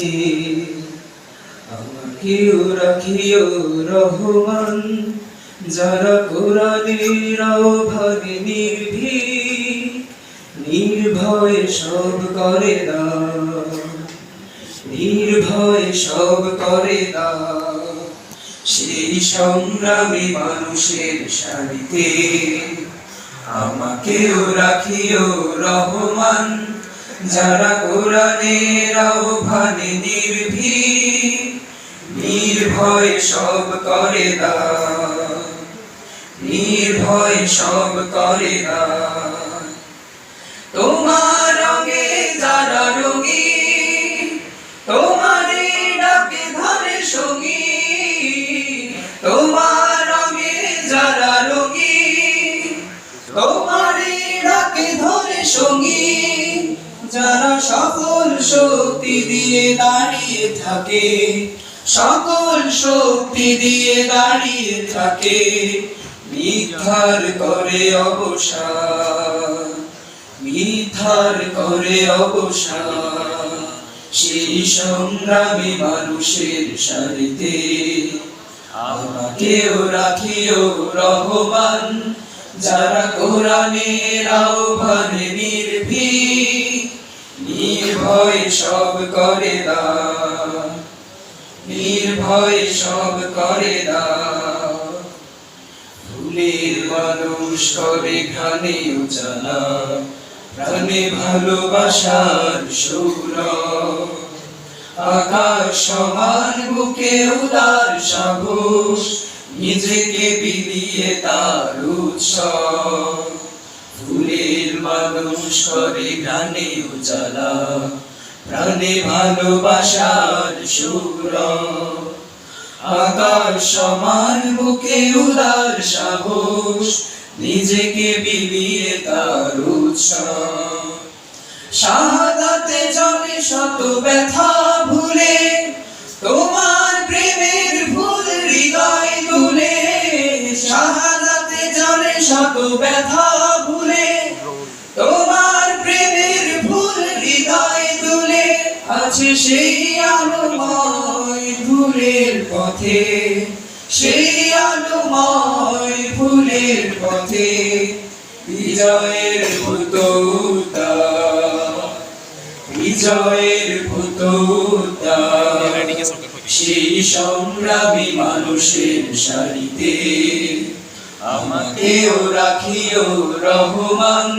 সারিতে আমাকেও রাখিও রহমান, যারা কোরআনের আহ্বানে নির্ভীক, নির্ভয়ে সব করে দাও, নির্ভয়ে সব করে দাও। সেই সংগ্রামী মানুষের সারিতে আমাকেও রাখিও রহমান, যারা কোরআনের আহ্বানে নির্ভীক, নির্ভয়ে সব করে দাও, নির্ভয়ে সব করে দাও। তোমার রঙে যারা রঙী, তোমারই ডাকে ধরে সঙ্গী, তোমার রঙে যারা রঙী, তোমারই ডাকে ধরে সঙ্গী, যারা সকল শক্তি দিয়ে দাঁড়িয়ে থাকে, সকল শক্তি দিয়ে দাঁড়িয়ে থাকে, মিথ্যার করে অবসান, মিথ্যার করে অবসান। সেই সংগ্রামী মানুষের সারিতে আমাকেও রাখিও রহমান, যারা কোরআনের আহ্বানে নির্ভীক, নির্ভয়ে সব করে দাও, নির্ভয়ে সব করে দাও। ফুলের মানুষ করে ঘ্রাণে উজালা, প্রাণে ভালোবাসার সৌরভ, আকাশ সমান বুকে উদার সাহস, নিজেকে বিলিয়ে তার উৎসব। ফুলের মানুষ করে ঘ্রাণে উজালা, প্রাণে ভালোবাসার সৌরভ, আকাশ সমান বুকে উদার সাহস, নিজেকে বিলিয়ে তার উৎসব। শাহাদাতে জলে শত ব্যথা ভুলে, তোমার প্রেমের ফুল হৃদয় তুলে, শাহাদাতে জলে শত ব্যথা ভুলে, তোমার প্রেমের ফুল হৃদয় তুলে, আছে সেই আলোময় ফুলের পথে, সেই আলোময় ফুলের পথে, বিজয়ের পুতৌতা, বিজয়ের পুতৌতা। সেই সংগ্রামী মানুষের সারিতে আমাকেও রাখিও রহমান।